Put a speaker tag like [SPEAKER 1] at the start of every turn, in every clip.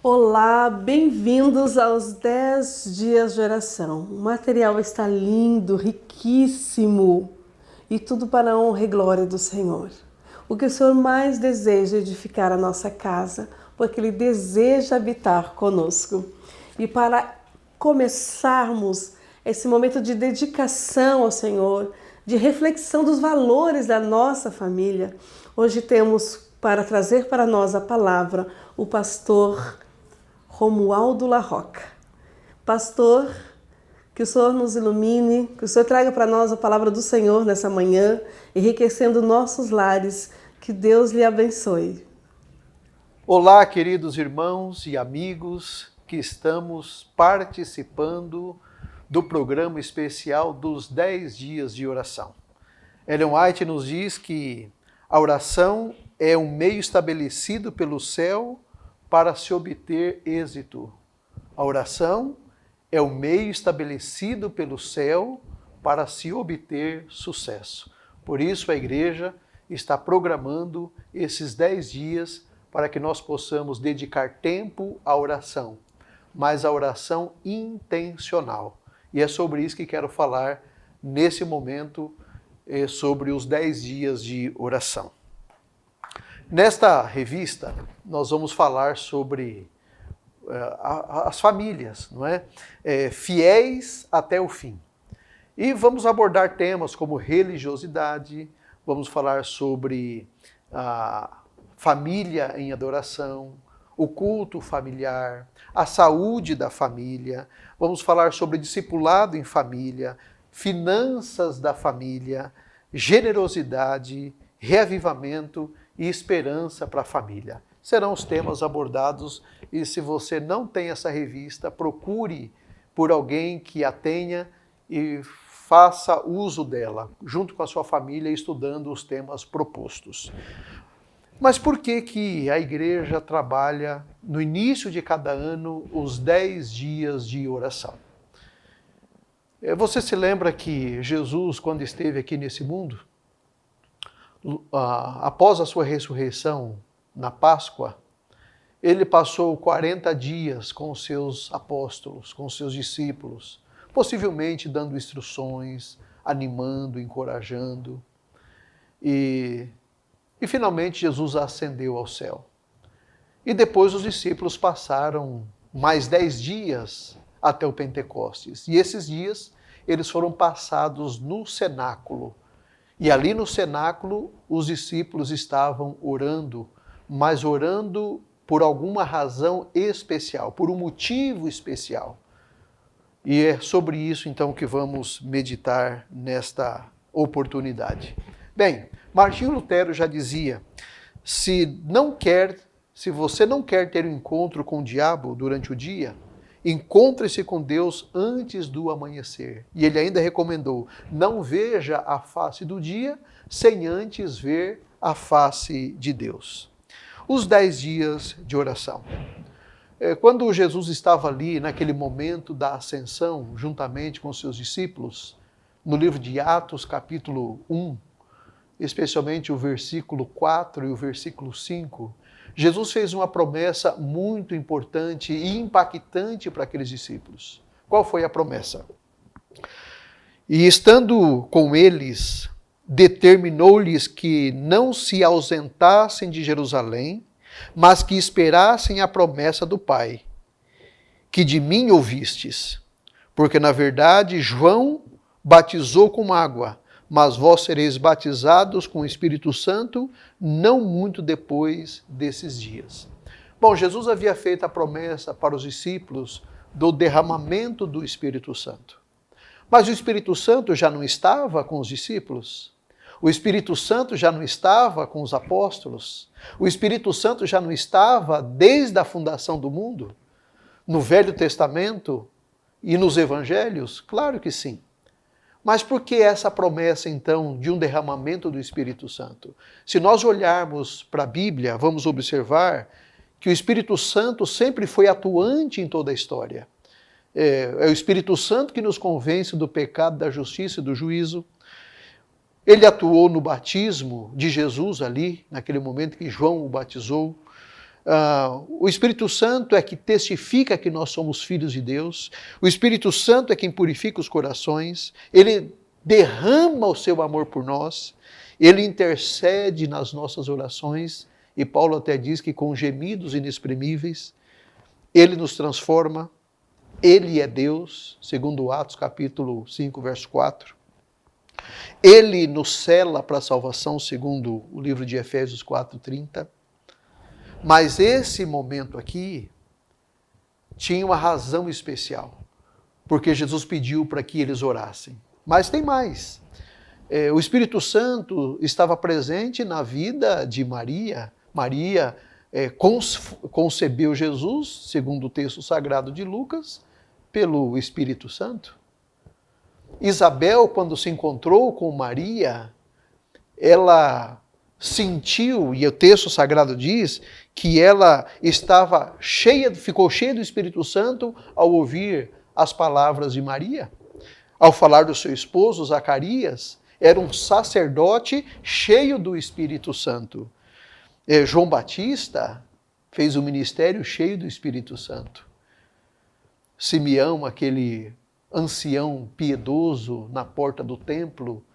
[SPEAKER 1] Olá, bem-vindos aos 10 dias de oração. O material está lindo, riquíssimo e tudo para a honra e glória do Senhor. O que o Senhor mais deseja é edificar a nossa casa, porque Ele deseja habitar conosco. E para começarmos esse momento de dedicação ao Senhor, de reflexão dos valores da nossa família, hoje temos para trazer para nós a palavra o pastor Romualdo La Roca. Pastor, que o Senhor nos ilumine, que o Senhor traga para nós a palavra do Senhor nessa manhã, enriquecendo nossos lares. Que Deus lhe abençoe.
[SPEAKER 2] Olá, queridos irmãos e amigos que estamos participando do programa especial dos 10 dias de oração. Ellen White nos diz que a oração é um meio estabelecido pelo céu para se obter êxito. A oração é o meio estabelecido pelo céu para se obter sucesso. Por isso a igreja está programando esses 10 dias para que nós possamos dedicar tempo à oração, mas a oração intencional. E é sobre isso que quero falar nesse momento, sobre os 10 dias de oração. Nesta revista, nós vamos falar sobre as famílias, não é? Fiéis até o fim. E vamos abordar temas como religiosidade, vamos falar sobre a família em adoração, o culto familiar, a saúde da família, vamos falar sobre discipulado em família, finanças da família, generosidade, reavivamento e esperança para a família. Serão os temas abordados e se você não tem essa revista, procure por alguém que a tenha e faça uso dela, junto com a sua família, estudando os temas propostos. Mas por que a igreja trabalha no início de cada ano os 10 dias de oração? Você se lembra que Jesus, quando esteve aqui nesse mundo, após a sua ressurreição na Páscoa, ele passou 40 dias com os seus apóstolos, com os seus discípulos, possivelmente dando instruções, animando, encorajando. E finalmente Jesus ascendeu ao céu. E depois os discípulos passaram mais 10 dias até o Pentecostes. E esses dias eles foram passados no cenáculo. E ali no cenáculo os discípulos estavam orando, mas orando por alguma razão especial, por um motivo especial. E é sobre isso então que vamos meditar nesta oportunidade. Bem, Martinho Lutero já dizia, se você não quer ter um encontro com o diabo durante o dia, encontre-se com Deus antes do amanhecer. E ele ainda recomendou, não veja a face do dia sem antes ver a face de Deus. Os 10 dias de oração. Quando Jesus estava ali, naquele momento da ascensão, juntamente com seus discípulos, no livro de Atos, capítulo 1, especialmente o versículo 4 e o versículo 5, Jesus fez uma promessa muito importante e impactante para aqueles discípulos. Qual foi a promessa? E estando com eles, determinou-lhes que não se ausentassem de Jerusalém, mas que esperassem a promessa do Pai, que de mim ouvistes. Porque, na verdade, João batizou com água, mas vós sereis batizados com o Espírito Santo não muito depois desses dias. Bom, Jesus havia feito a promessa para os discípulos do derramamento do Espírito Santo. Mas o Espírito Santo já não estava com os discípulos? O Espírito Santo já não estava com os apóstolos? O Espírito Santo já não estava desde a fundação do mundo? No Velho Testamento e nos Evangelhos? Claro que sim. Mas por que essa promessa, então, de um derramamento do Espírito Santo? Se nós olharmos para a Bíblia, vamos observar que o Espírito Santo sempre foi atuante em toda a história. É o Espírito Santo que nos convence do pecado, da justiça e do juízo. Ele atuou no batismo de Jesus ali, naquele momento que João o batizou. O Espírito Santo é que testifica que nós somos filhos de Deus. O Espírito Santo é quem purifica os corações. Ele derrama o seu amor por nós. Ele intercede nas nossas orações. E Paulo até diz que com gemidos inexprimíveis, Ele nos transforma. Ele é Deus, segundo Atos capítulo 5, verso 4. Ele nos sela para a salvação, segundo o livro de Efésios 4:30. Mas esse momento aqui tinha uma razão especial, porque Jesus pediu para que eles orassem. Mas tem mais. O Espírito Santo estava presente na vida de Maria. Maria concebeu Jesus, segundo o texto sagrado de Lucas, pelo Espírito Santo. Isabel, quando se encontrou com Maria, ela sentiu, e o texto sagrado diz, que ela ficou cheia do Espírito Santo ao ouvir as palavras de Maria. Ao falar do seu esposo, Zacarias, era um sacerdote cheio do Espírito Santo. João Batista fez um ministério cheio do Espírito Santo. Simeão, aquele ancião piedoso na porta do templo,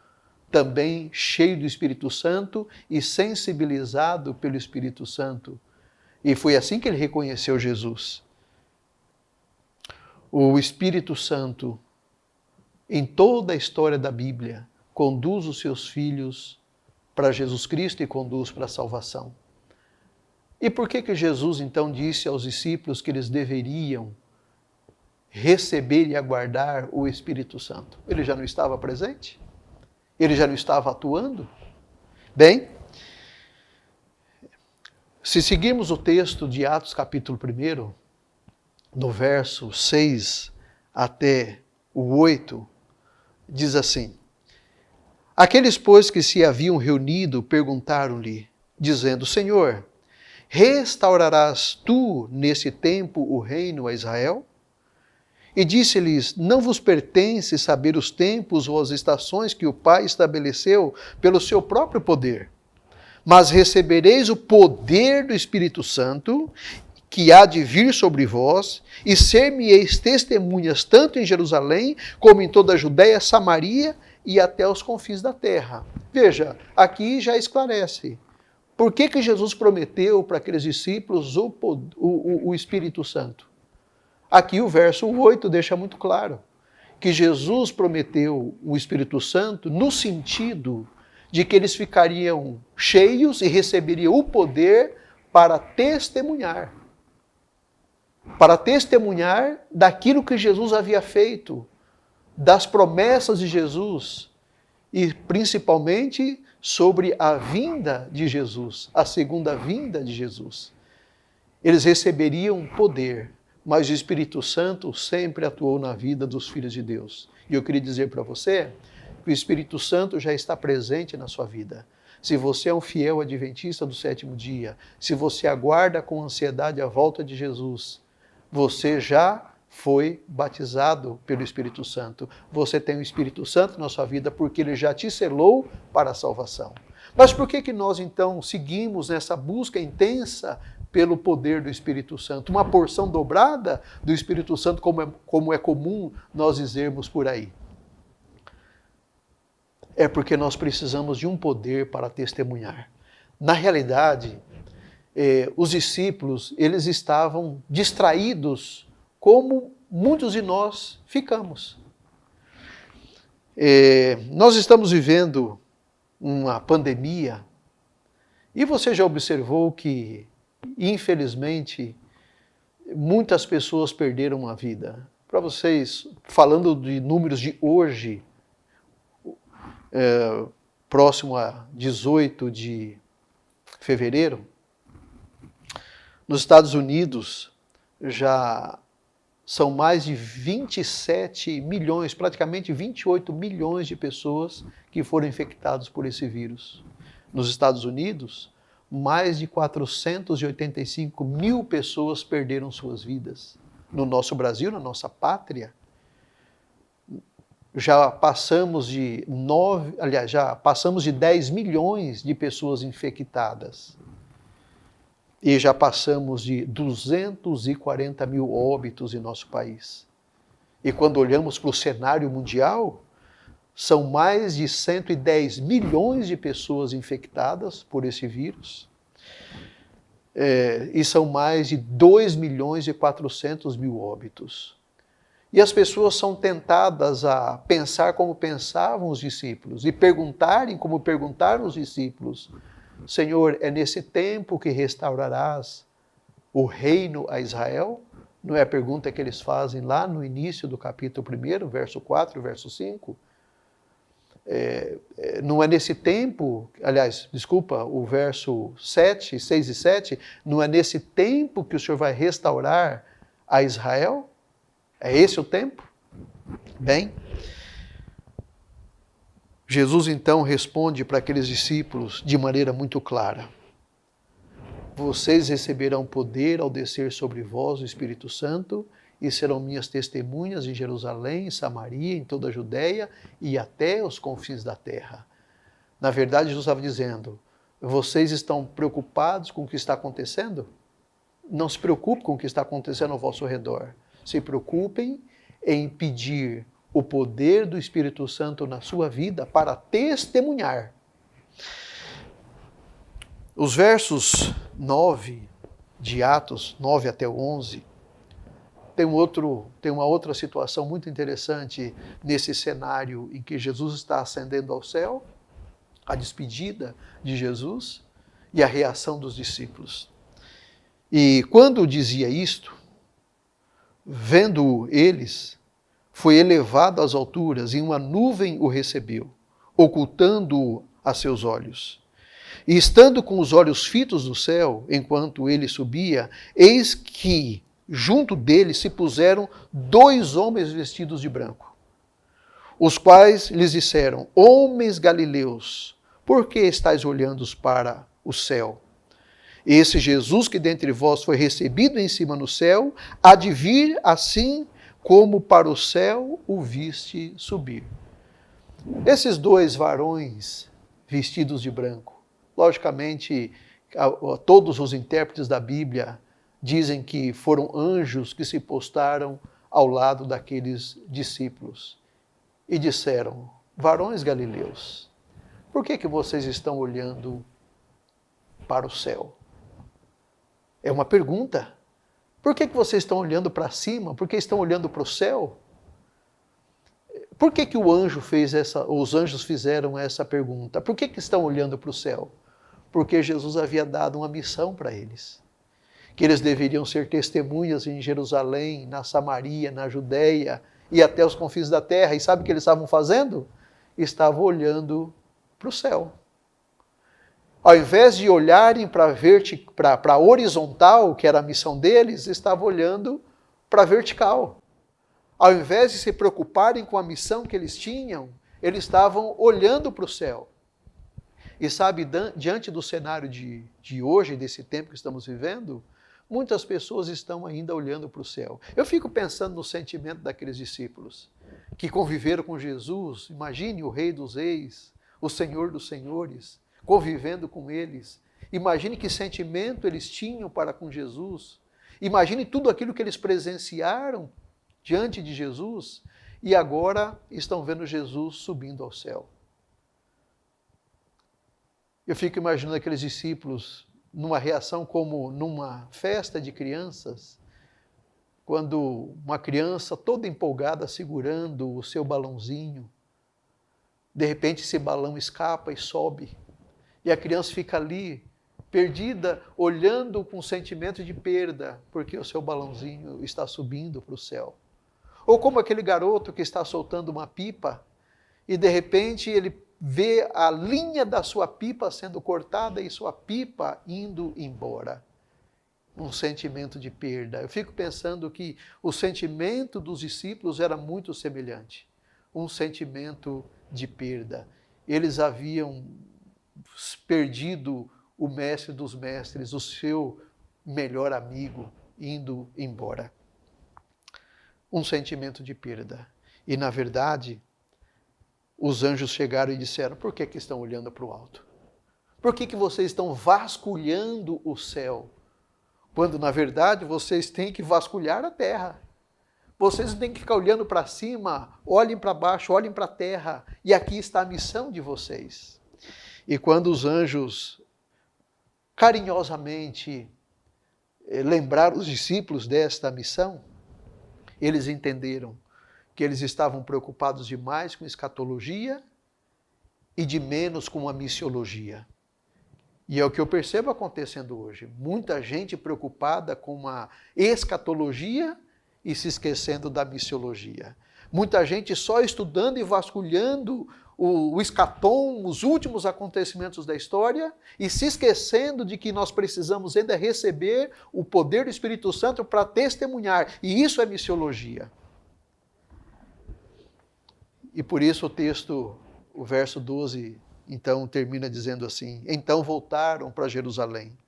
[SPEAKER 2] também cheio do Espírito Santo e sensibilizado pelo Espírito Santo. E foi assim que ele reconheceu Jesus. O Espírito Santo, em toda a história da Bíblia, conduz os seus filhos para Jesus Cristo e conduz para a salvação. E por que Jesus então disse aos discípulos que eles deveriam receber e aguardar o Espírito Santo? Ele já não estava presente? Ele já não estava atuando? Bem, se seguirmos o texto de Atos capítulo 1, no verso 6 até o 8, diz assim: Aqueles, pois, que se haviam reunido, perguntaram-lhe, dizendo: Senhor, restaurarás tu nesse tempo o reino a Israel? E disse-lhes: Não vos pertence saber os tempos ou as estações que o Pai estabeleceu pelo seu próprio poder, mas recebereis o poder do Espírito Santo, que há de vir sobre vós, e ser-me-eis testemunhas tanto em Jerusalém, como em toda a Judéia, Samaria e até os confins da terra. Veja, aqui já esclarece. Por que Jesus prometeu para aqueles discípulos o Espírito Santo? Aqui o verso 8 deixa muito claro que Jesus prometeu o Espírito Santo no sentido de que eles ficariam cheios e receberiam o poder para testemunhar daquilo que Jesus havia feito, das promessas de Jesus e principalmente sobre a vinda de Jesus, a segunda vinda de Jesus. Eles receberiam poder, mas o Espírito Santo sempre atuou na vida dos filhos de Deus. E eu queria dizer para você que o Espírito Santo já está presente na sua vida. Se você é um fiel adventista do sétimo dia, se você aguarda com ansiedade a volta de Jesus, você já foi batizado pelo Espírito Santo. Você tem o Espírito Santo na sua vida porque ele já te selou para a salvação. Mas por que nós então seguimos nessa busca intensa pelo poder do Espírito Santo? Uma porção dobrada do Espírito Santo, como é comum nós dizermos por aí. É porque nós precisamos de um poder para testemunhar. Na realidade, os discípulos, eles estavam distraídos, como muitos de nós ficamos. Nós estamos vivendo uma pandemia e você já observou que, infelizmente, muitas pessoas perderam a vida. Para vocês, falando de números de hoje, próximo a 18 de fevereiro, nos Estados Unidos já são mais de 27 milhões, praticamente 28 milhões de pessoas que foram infectadas por esse vírus. Nos Estados Unidos, mais de 485 mil pessoas perderam suas vidas. No nosso Brasil, na nossa pátria, já passamos de 10 milhões de pessoas infectadas. E já passamos de 240 mil óbitos em nosso país. E quando olhamos para o cenário mundial, são mais de 110 milhões de pessoas infectadas por esse vírus. E são mais de 2 milhões e 400 mil óbitos. E as pessoas são tentadas a pensar como pensavam os discípulos e perguntarem como perguntaram os discípulos. Senhor, é nesse tempo que restaurarás o reino a Israel? Não é a pergunta que eles fazem lá no início do capítulo 1, verso 4 e verso 5? Não é nesse tempo, aliás, desculpa, o verso 7, 6 e 7, não é nesse tempo que o Senhor vai restaurar a Israel? É esse o tempo? Bem, Jesus então responde para aqueles discípulos de maneira muito clara. Vocês receberão poder ao descer sobre vós o Espírito Santo e serão minhas testemunhas em Jerusalém, em Samaria, em toda a Judéia e até os confins da terra. Na verdade, Jesus estava dizendo, vocês estão preocupados com o que está acontecendo? Não se preocupe com o que está acontecendo ao vosso redor. Se preocupem em pedir o poder do Espírito Santo na sua vida para testemunhar. Os versos 9 de Atos, 9 até 11, tem uma outra situação muito interessante nesse cenário em que Jesus está ascendendo ao céu, a despedida de Jesus e a reação dos discípulos. E quando dizia isto, vendo eles, foi elevado às alturas e uma nuvem o recebeu, ocultando-o a seus olhos. E estando com os olhos fitos no céu, enquanto ele subia, eis que junto dele se puseram 2 homens vestidos de branco, os quais lhes disseram, homens galileus, por que estáis olhando para o céu? Esse Jesus que dentre vós foi recebido em cima no céu, há de vir assim como para o céu o viste subir. Esses 2 varões vestidos de branco, logicamente, todos os intérpretes da Bíblia dizem que foram anjos que se postaram ao lado daqueles discípulos e disseram, varões galileus, por que vocês estão olhando para o céu? É uma pergunta. Por que vocês estão olhando para cima? Por que estão olhando para o céu? Por que os anjos fizeram essa pergunta? Por que estão olhando para o céu? Porque Jesus havia dado uma missão para eles. Que eles deveriam ser testemunhas em Jerusalém, na Samaria, na Judéia e até os confins da terra. E sabe o que eles estavam fazendo? Estavam olhando para o céu. Ao invés de olharem para a horizontal, que era a missão deles, estavam olhando para a vertical. Ao invés de se preocuparem com a missão que eles tinham, eles estavam olhando para o céu. E sabe, diante do cenário de hoje, desse tempo que estamos vivendo, muitas pessoas estão ainda olhando para o céu. Eu fico pensando no sentimento daqueles discípulos que conviveram com Jesus. Imagine o Rei dos Reis, o Senhor dos Senhores, convivendo com eles. Imagine que sentimento eles tinham para com Jesus. Imagine tudo aquilo que eles presenciaram diante de Jesus e agora estão vendo Jesus subindo ao céu. Eu fico imaginando aqueles discípulos numa reação como numa festa de crianças, quando uma criança toda empolgada segurando o seu balãozinho, de repente esse balão escapa e sobe, e a criança fica ali, perdida, olhando com sentimento de perda, porque o seu balãozinho está subindo para o céu. Ou como aquele garoto que está soltando uma pipa, e de repente ele vê a linha da sua pipa sendo cortada e sua pipa indo embora. Um sentimento de perda. Eu fico pensando que o sentimento dos discípulos era muito semelhante. Um sentimento de perda. Eles haviam perdido o mestre dos mestres, o seu melhor amigo, indo embora. Um sentimento de perda. E, na verdade, os anjos chegaram e disseram, por que estão olhando para o alto? Por que vocês estão vasculhando o céu quando na verdade vocês têm que vasculhar a terra. Vocês não têm que ficar olhando para cima, olhem para baixo, olhem para a terra, e aqui está a missão de vocês. E quando os anjos carinhosamente lembraram os discípulos desta missão, eles entenderam que eles estavam preocupados demais com escatologia e de menos com a missiologia. E é o que eu percebo acontecendo hoje. Muita gente preocupada com a escatologia e se esquecendo da missiologia. Muita gente só estudando e vasculhando o escatom, os últimos acontecimentos da história, e se esquecendo de que nós precisamos ainda receber o poder do Espírito Santo para testemunhar. E isso é missiologia. E por isso o texto, o verso 12, então termina dizendo assim: então voltaram para Jerusalém,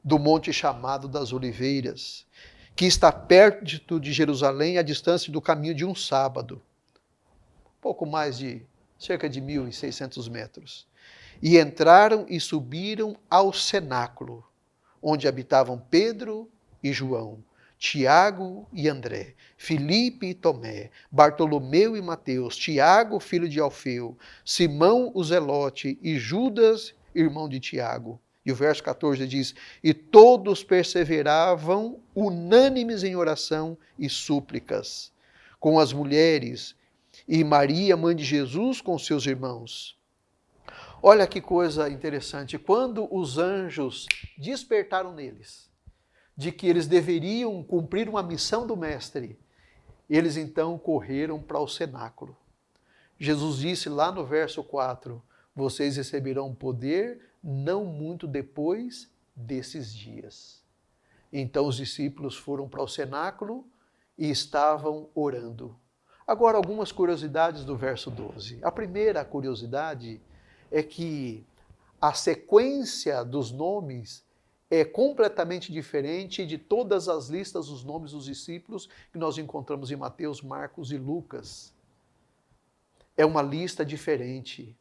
[SPEAKER 2] do monte chamado das Oliveiras, que está perto de Jerusalém, à distância do caminho de um sábado. Pouco mais de, cerca de 1.600 metros. E entraram e subiram ao cenáculo, onde habitavam Pedro e João, Tiago e André, Filipe e Tomé, Bartolomeu e Mateus, Tiago, filho de Alfeu, Simão o Zelote e Judas, irmão de Tiago. E o verso 14 diz: e todos perseveravam unânimes em oração e súplicas, com as mulheres, e Maria, mãe de Jesus, com seus irmãos. Olha que coisa interessante, quando os anjos despertaram neles, de que eles deveriam cumprir uma missão do Mestre, eles então correram para o cenáculo. Jesus disse lá no verso 4, vocês receberão poder não muito depois desses dias. Então os discípulos foram para o cenáculo e estavam orando. Agora, algumas curiosidades do verso 12. A primeira curiosidade é que a sequência dos nomes é completamente diferente de todas as listas dos nomes dos discípulos que nós encontramos em Mateus, Marcos e Lucas. É uma lista diferente.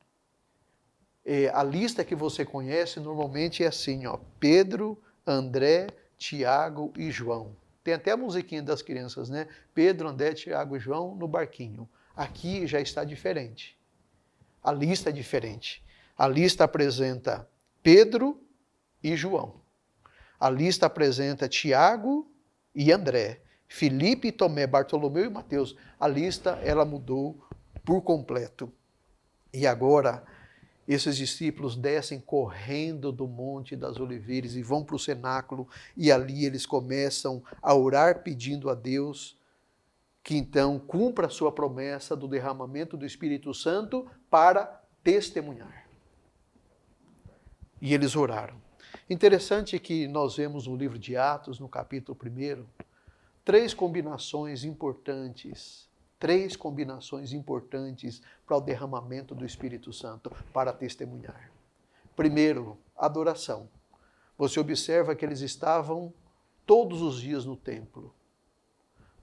[SPEAKER 2] A lista que você conhece normalmente é assim, ó: Pedro, André, Tiago e João. Tem até a musiquinha das crianças, né? Pedro, André, Tiago e João no barquinho. Aqui já está diferente. A lista é diferente. A lista apresenta Pedro e João. A lista apresenta Tiago e André, Filipe, Tomé, Bartolomeu e Mateus. A lista, ela mudou por completo. E agora, esses discípulos descem correndo do Monte das Oliveiras e vão para o cenáculo, e ali eles começam a orar pedindo a Deus que então cumpra a sua promessa do derramamento do Espírito Santo para testemunhar. E eles oraram. Interessante que nós vemos no livro de Atos, no capítulo 1, três combinações importantes para o derramamento do Espírito Santo, para testemunhar. Primeiro, adoração. Você observa que eles estavam todos os dias no templo,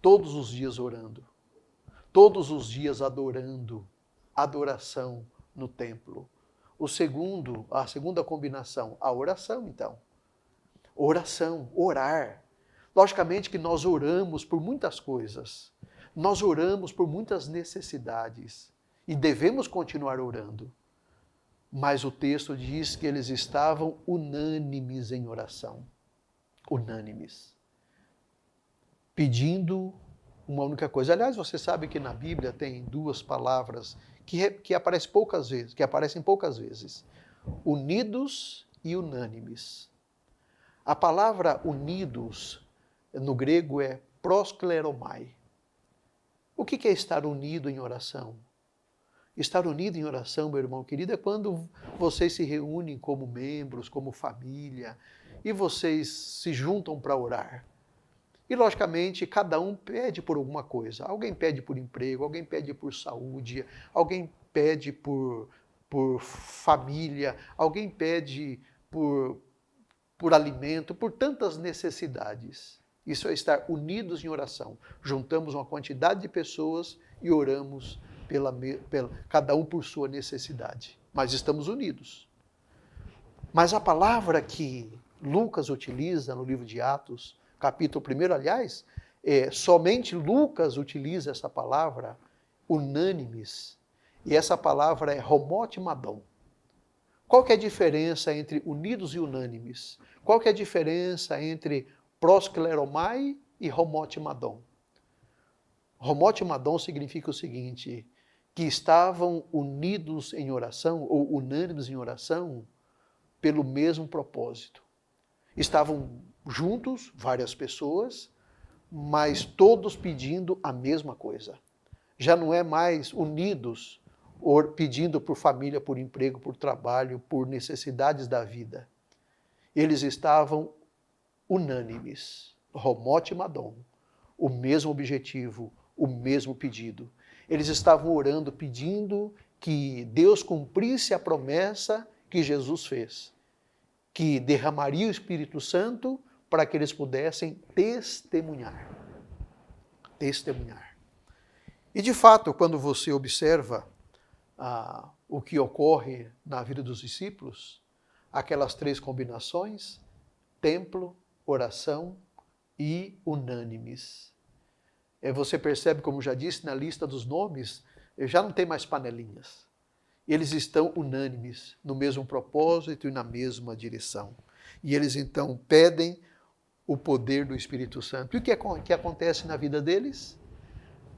[SPEAKER 2] todos os dias orando, todos os dias adorando, adoração no templo. A segunda combinação, a oração, então. Oração, orar. Logicamente que nós oramos por muitas coisas. Nós oramos por muitas necessidades. E devemos continuar orando. Mas o texto diz que eles estavam unânimes em oração. Unânimes. Pedindo uma única coisa. Aliás, você sabe que na Bíblia tem duas palavras que aparecem poucas vezes. Unidos e unânimes. A palavra unidos, no grego, é proskleromai. O que é estar unido em oração? Estar unido em oração, meu irmão querido, é quando vocês se reúnem como membros, como família, e vocês se juntam para orar. E, logicamente, cada um pede por alguma coisa. Alguém pede por emprego, alguém pede por saúde, alguém pede por família, alguém pede por alimento, por tantas necessidades. Isso é estar unidos em oração. Juntamos uma quantidade de pessoas e oramos cada um por sua necessidade. Mas estamos unidos. Mas a palavra que Lucas utiliza no livro de Atos, capítulo 1, aliás, somente Lucas utiliza essa palavra, unânimes, e essa palavra é homot madon. Qual que é a diferença entre unidos e unânimes? Qual que é a diferença entre proskleromai e homot madon? Homot madon significa o seguinte, que estavam unidos em oração, ou unânimes em oração, pelo mesmo propósito. Estavam juntos, várias pessoas, mas todos pedindo a mesma coisa. Já não é mais unidos, pedindo por família, por emprego, por trabalho, por necessidades da vida. Eles estavam unânimes, homot madon, o mesmo objetivo, o mesmo pedido. Eles estavam orando, pedindo que Deus cumprisse a promessa que Jesus fez, que derramaria o Espírito Santo para que eles pudessem testemunhar. Testemunhar. E de fato, quando você observa o que ocorre na vida dos discípulos, aquelas três combinações, templo, oração e unânimes. Você percebe, como já disse, na lista dos nomes, já não tem mais panelinhas. Eles estão unânimes, no mesmo propósito e na mesma direção. E eles então pedem o poder do Espírito Santo. E o que acontece na vida deles?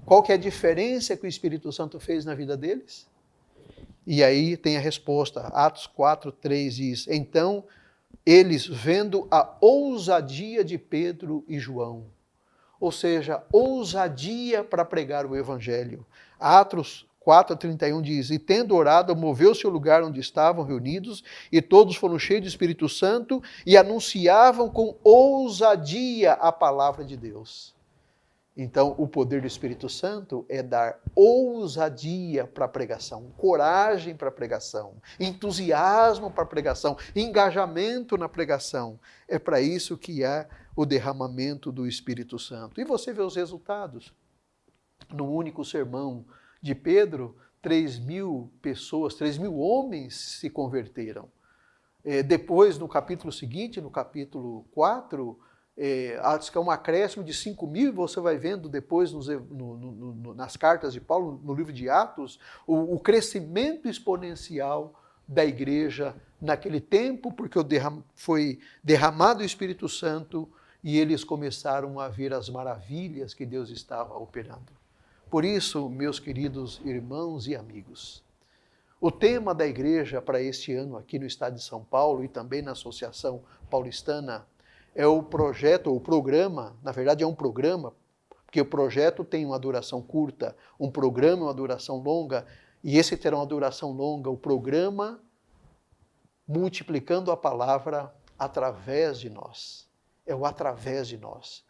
[SPEAKER 2] Qual que é a diferença que o Espírito Santo fez na vida deles? E aí tem a resposta. Atos 4:3 diz, então eles vendo a ousadia de Pedro e João, ou seja, ousadia para pregar o Evangelho. Atos 4:31 diz, e tendo orado, moveu-se o lugar onde estavam reunidos, e todos foram cheios do Espírito Santo, e anunciavam com ousadia a palavra de Deus. Então, o poder do Espírito Santo é dar ousadia para a pregação, coragem para a pregação, entusiasmo para a pregação, engajamento na pregação. É para isso que há o derramamento do Espírito Santo. E você vê os resultados. No único sermão de Pedro, 3.000 pessoas, 3.000 homens se converteram. Depois, no capítulo seguinte, no capítulo 4, acho que é um acréscimo de 5.000, você vai vendo depois nas cartas de Paulo, no livro de Atos, o crescimento exponencial da igreja naquele tempo, porque foi derramado o Espírito Santo e eles começaram a ver as maravilhas que Deus estava operando. Por isso, meus queridos irmãos e amigos, o tema da igreja para este ano aqui no estado de São Paulo e também na Associação Paulistana é o projeto, ou programa, na verdade é um programa, porque o projeto tem uma duração curta, um programa uma duração longa, e esse terá uma duração longa, o programa multiplicando a palavra através de nós. É o através de nós.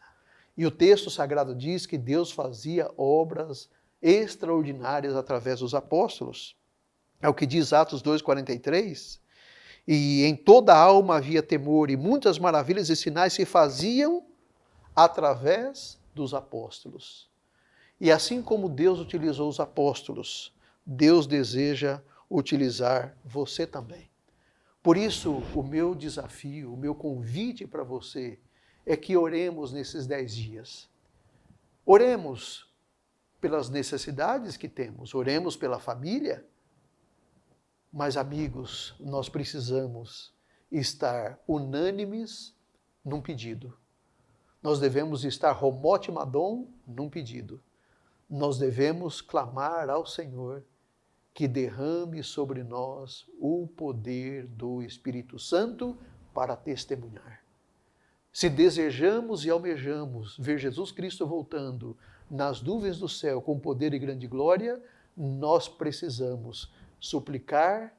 [SPEAKER 2] E o texto sagrado diz que Deus fazia obras extraordinárias através dos apóstolos. É o que diz Atos 2:43. E em toda a alma havia temor, e muitas maravilhas e sinais se faziam através dos apóstolos. E assim como Deus utilizou os apóstolos, Deus deseja utilizar você também. Por isso, o meu desafio, o meu convite para você é que oremos nesses 10 dias. Oremos pelas necessidades que temos, oremos pela família. Mas, amigos, nós precisamos estar unânimes num pedido. Nós devemos estar homot madon num pedido. Nós devemos clamar ao Senhor que derrame sobre nós o poder do Espírito Santo para testemunhar. Se desejamos e almejamos ver Jesus Cristo voltando nas nuvens do céu com poder e grande glória, nós precisamos suplicar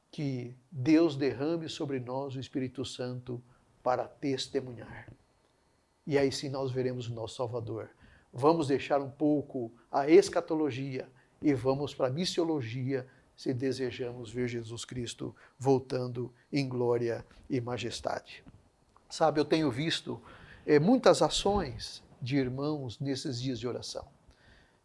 [SPEAKER 2] que Deus derrame sobre nós o Espírito Santo para testemunhar. E aí sim nós veremos o nosso Salvador. Vamos deixar um pouco a escatologia e vamos para a missiologia se desejamos ver Jesus Cristo voltando em glória e majestade. Sabe, eu tenho visto muitas ações de irmãos nesses dias de oração.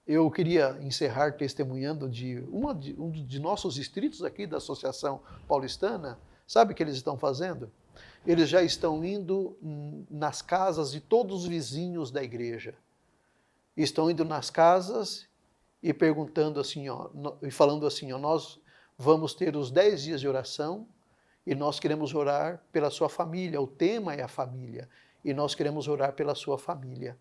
[SPEAKER 2] Eu queria encerrar testemunhando de um de nossos distritos aqui da Associação Paulistana. Sabe o que eles estão fazendo? eles já estão indo nas casas de todos os vizinhos da igreja. Estão indo nas casas e perguntando assim, ó, e falando assim, ó, nós vamos ter os 10 dias de oração e nós queremos orar pela sua família. O tema é a família e nós queremos orar pela sua família.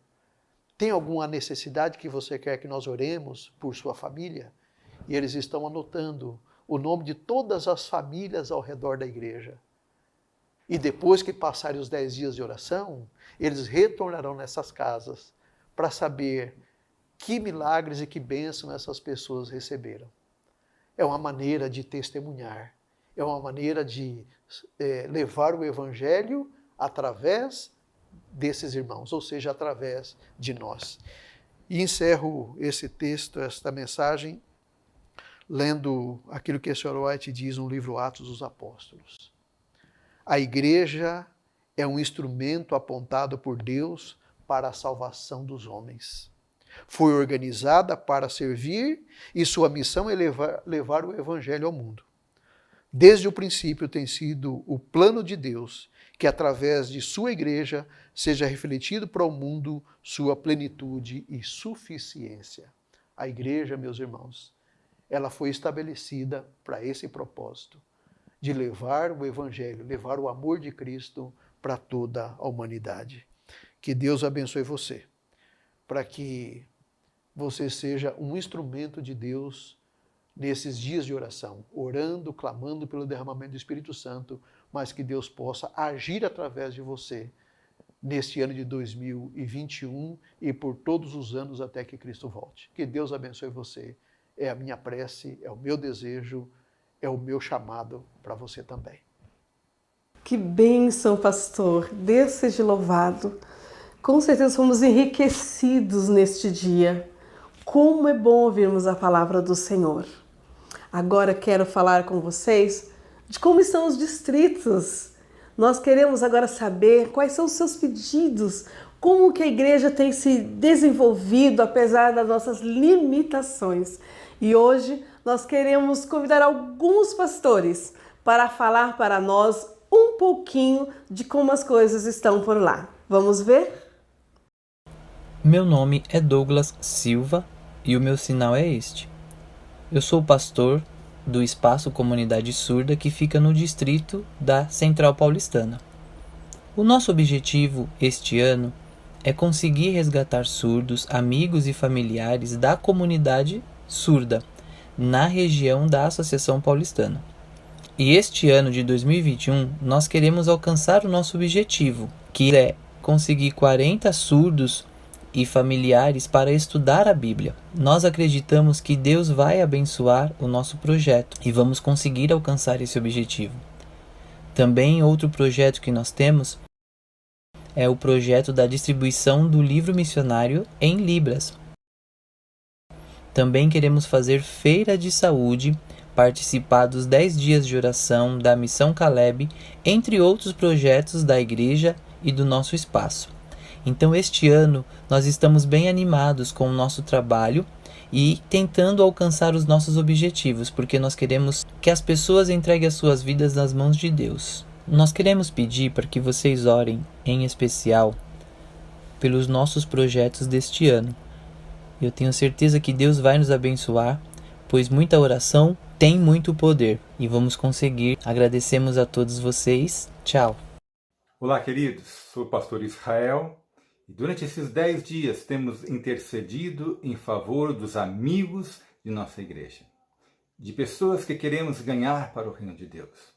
[SPEAKER 2] Tem alguma necessidade que você quer que nós oremos por sua família? E eles estão anotando o nome de todas as famílias ao redor da igreja. E depois que passarem os 10 dias de oração, eles retornarão nessas casas para saber que milagres e que bênção essas pessoas receberam. É uma maneira de testemunhar, é uma maneira de levar o evangelho através desses irmãos, ou seja, através de nós. E encerro esse texto, esta mensagem, lendo aquilo que a Sra. White diz no livro Atos dos Apóstolos. A igreja é um instrumento apontado por Deus para a salvação dos homens. Foi organizada para servir e sua missão é levar o evangelho ao mundo. Desde o princípio tem sido o plano de Deus que através de sua igreja seja refletido para o mundo sua plenitude e suficiência. A igreja, meus irmãos, ela foi estabelecida para esse propósito, de levar o evangelho, levar o amor de Cristo para toda a humanidade. Que Deus abençoe você, para que você seja um instrumento de Deus nesses dias de oração, orando, clamando pelo derramamento do Espírito Santo, mas que Deus possa agir através de você neste ano de 2021 e por todos os anos até que Cristo volte. Que Deus abençoe você. É a minha prece, é o meu desejo, é o meu chamado para você também.
[SPEAKER 1] Que bênção, pastor. Deus seja louvado. Com certeza fomos enriquecidos neste dia. Como é bom ouvirmos a palavra do Senhor. Agora quero falar com vocês de como estão os distritos. Nós queremos agora saber quais são os seus pedidos, como que a igreja tem se desenvolvido apesar das nossas limitações. E hoje nós queremos convidar alguns pastores para falar para nós um pouquinho de como as coisas estão por lá. Vamos ver?
[SPEAKER 3] Meu nome é Douglas Silva e o meu sinal é este. Eu sou pastor do Espaço Comunidade Surda que fica no distrito da Central Paulistana. O nosso objetivo este ano é conseguir resgatar surdos, amigos e familiares da comunidade surda na região da Associação Paulistana. E este ano de 2021 nós queremos alcançar o nosso objetivo, que é conseguir 40 surdos e familiares para estudar a Bíblia. Nós acreditamos que Deus vai abençoar o nosso projeto e vamos conseguir alcançar esse objetivo. Também outro projeto que nós temos é o projeto da distribuição do livro missionário em Libras. Também queremos fazer feira de saúde, participar dos 10 dias de oração da Missão Caleb, entre outros projetos da igreja e do nosso espaço. Então este ano nós estamos bem animados com o nosso trabalho e tentando alcançar os nossos objetivos, porque nós queremos que as pessoas entreguem as suas vidas nas mãos de Deus. Nós queremos pedir para que vocês orem, em especial, pelos nossos projetos deste ano. Eu tenho certeza que Deus vai nos abençoar, pois muita oração tem muito poder e vamos conseguir. Agradecemos a todos vocês. Tchau.
[SPEAKER 4] Olá, queridos. Sou o pastor Israel. E durante esses 10 dias temos intercedido em favor dos amigos de nossa igreja, de pessoas que queremos ganhar para o reino de Deus.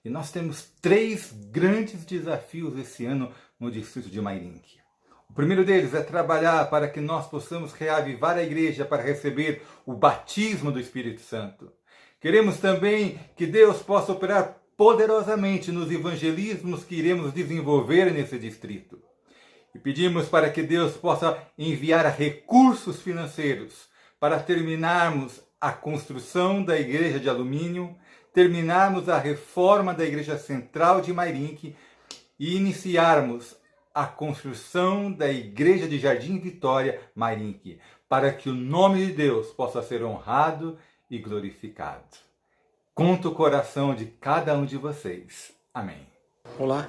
[SPEAKER 4] E nós temos 3 grandes desafios esse ano no distrito de Mairinque. O primeiro deles é trabalhar para que nós possamos reavivar a igreja para receber o batismo do Espírito Santo. Queremos também que Deus possa operar poderosamente nos evangelismos que iremos desenvolver nesse distrito. E pedimos para que Deus possa enviar recursos financeiros para terminarmos a construção da igreja de alumínio, terminarmos a reforma da igreja central de Mairinque e iniciarmos a construção da igreja de Jardim Vitória, Mairinque, para que o nome de Deus possa ser honrado e glorificado. Conto o coração de cada um de vocês. Amém.
[SPEAKER 5] Olá,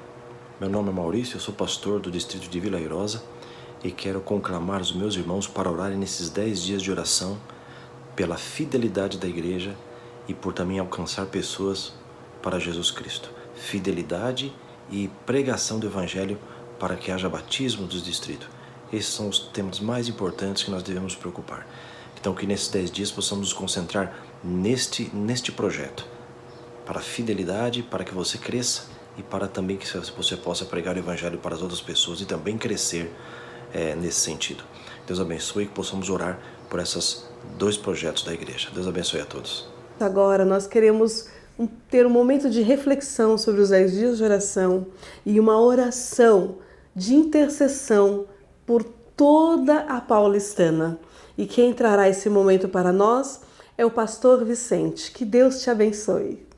[SPEAKER 5] meu nome é Maurício, eu sou pastor do distrito de Vila Airosa e quero conclamar os meus irmãos para orarem nesses 10 dias de oração pela fidelidade da igreja e por também alcançar pessoas para Jesus Cristo. Fidelidade e pregação do Evangelho para que haja batismo dos distritos. Esses são os temas mais importantes que nós devemos nos preocupar. Então que nesses 10 dias possamos nos concentrar neste projeto, para a fidelidade, para que você cresça e para também que você possa pregar o Evangelho para as outras pessoas e também crescer nesse sentido. Deus abençoe e que possamos orar por esses 2 projetos da igreja. Deus abençoe a todos.
[SPEAKER 1] Agora nós queremos ter um momento de reflexão sobre os 10 dias de oração e uma oração de intercessão por toda a paulistana. E quem trará esse momento para nós é o pastor Vicente. Que Deus te abençoe.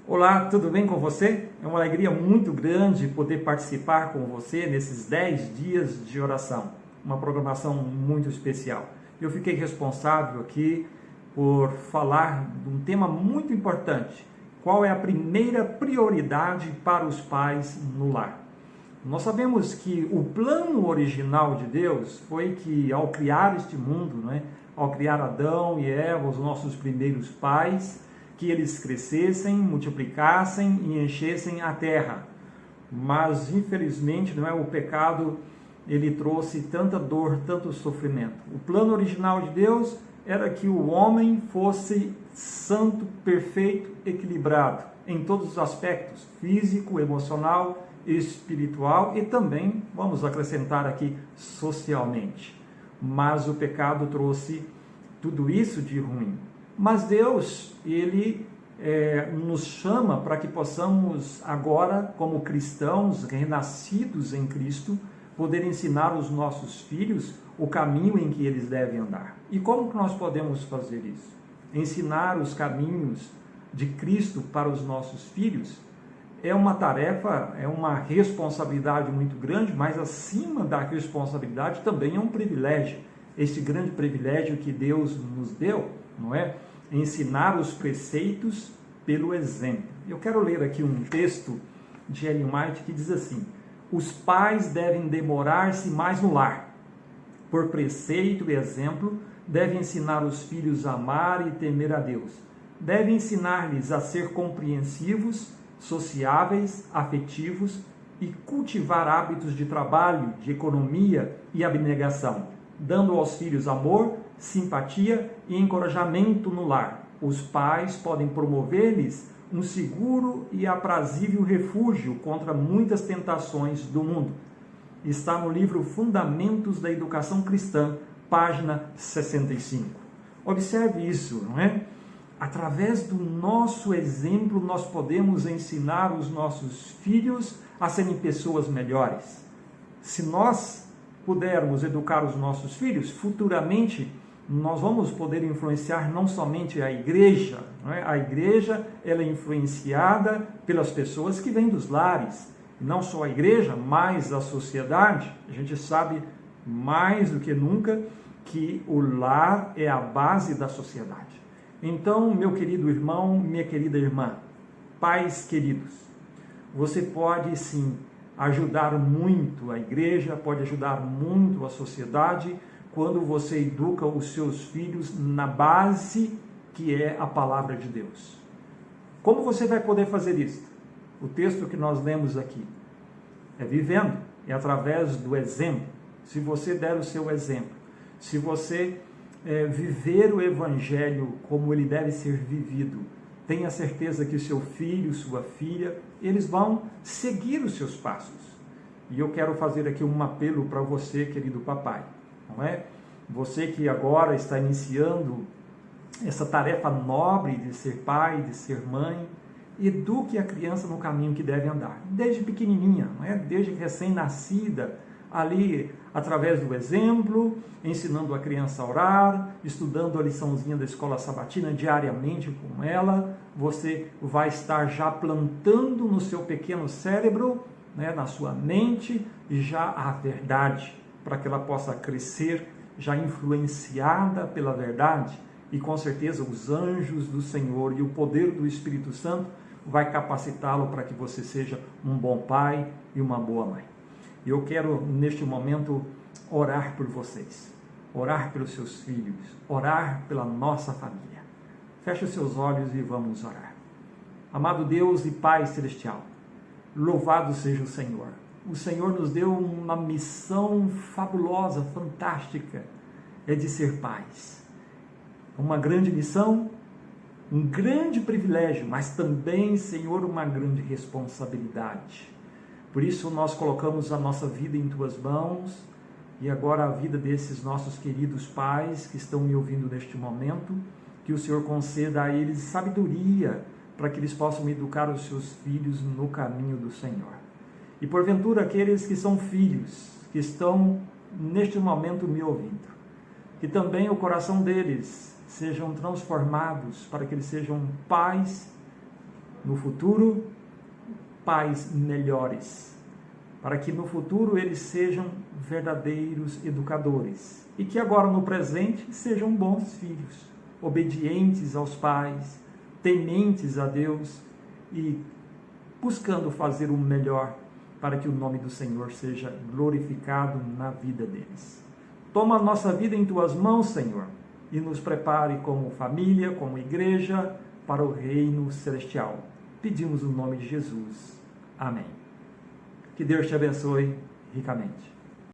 [SPEAKER 6] Olá, tudo bem com você? É uma alegria muito grande poder participar com você nesses 10 dias de oração. Uma programação muito especial. Eu fiquei responsável aqui por falar de um tema muito importante. Qual é a primeira prioridade para os pais no lar? Nós sabemos que o plano original de Deus foi que ao criar este mundo, ao criar Adão e Eva, os nossos primeiros pais, que eles crescessem, multiplicassem e enchessem a terra. Mas, infelizmente, o pecado ele trouxe tanta dor, tanto sofrimento. O plano original de Deus era que o homem fosse santo, perfeito, equilibrado em todos os aspectos, físico, emocional, espiritual e também, vamos acrescentar aqui, socialmente. Mas o pecado trouxe tudo isso de ruim. Mas Deus, Ele nos chama para que possamos agora, como cristãos renascidos em Cristo, poder ensinar os nossos filhos o caminho em que eles devem andar. E como que nós podemos fazer isso? Ensinar os caminhos de Cristo para os nossos filhos é uma tarefa, é uma responsabilidade muito grande, mas acima da responsabilidade também é um privilégio. Este grande privilégio que Deus nos deu, não é? Ensinar os preceitos pelo exemplo. Eu quero ler aqui um texto de Ellen White que diz assim: os pais devem demorar-se mais no lar. Por preceito e exemplo, devem ensinar os filhos a amar e temer a Deus. Devem ensinar-lhes a ser compreensivos, sociáveis, afetivos e cultivar hábitos de trabalho, de economia e abnegação, dando aos filhos amor, simpatia e encorajamento no lar. Os pais podem promover-lhes um seguro e aprazível refúgio contra muitas tentações do mundo. Está no livro Fundamentos da Educação Cristã, página 65. Observe isso, não é? Através do nosso exemplo, nós podemos ensinar os nossos filhos a serem pessoas melhores. Se nós pudermos educar os nossos filhos, futuramente nós vamos poder influenciar não somente a igreja, não é? A igreja ela é influenciada pelas pessoas que vêm dos lares. Não só a igreja, mas a sociedade. A gente sabe mais do que nunca que o lar é a base da sociedade. Então, meu querido irmão, minha querida irmã, pais queridos, você pode sim ajudar muito a igreja, pode ajudar muito a sociedade quando você educa os seus filhos na base que é a palavra de Deus. Como você vai poder fazer isso? O texto que nós lemos aqui é vivendo, é através do exemplo. Se você der o seu exemplo, se você viver o Evangelho como ele deve ser vivido, tenha certeza que o seu filho, sua filha, eles vão seguir os seus passos. E eu quero fazer aqui um apelo para você, querido papai, não é? Você que agora está iniciando essa tarefa nobre de ser pai, de ser mãe, eduque a criança no caminho que deve andar, desde pequenininha, não é? Desde recém-nascida, ali através do exemplo, ensinando a criança a orar, estudando a liçãozinha da escola sabatina diariamente com ela, você vai estar já plantando no seu pequeno cérebro, né, na sua mente, já a verdade, para que ela possa crescer já influenciada pela verdade, e com certeza os anjos do Senhor e o poder do Espírito Santo vai capacitá-lo para que você seja um bom pai e uma boa mãe. Eu quero, neste momento, orar por vocês, orar pelos seus filhos, orar pela nossa família. Feche os seus olhos e vamos orar. Amado Deus e Pai Celestial, louvado seja o Senhor. O Senhor nos deu uma missão fabulosa, fantástica, é de ser pais. Uma grande missão, um grande privilégio, mas também, Senhor, uma grande responsabilidade. Por isso nós colocamos a nossa vida em Tuas mãos e agora a vida desses nossos queridos pais que estão me ouvindo neste momento, que o Senhor conceda a eles sabedoria para que eles possam educar os seus filhos no caminho do Senhor. E porventura aqueles que são filhos, que estão neste momento me ouvindo, que também o coração deles sejam transformados para que eles sejam pais no futuro, pais melhores, para que no futuro eles sejam verdadeiros educadores e que agora no presente sejam bons filhos, obedientes aos pais, tementes a Deus e buscando fazer o melhor para que o nome do Senhor seja glorificado na vida deles. Toma a nossa vida em Tuas mãos, Senhor, e nos prepare como família, como igreja, para o reino celestial. Pedimos o nome de Jesus. Amém. Que Deus te abençoe ricamente.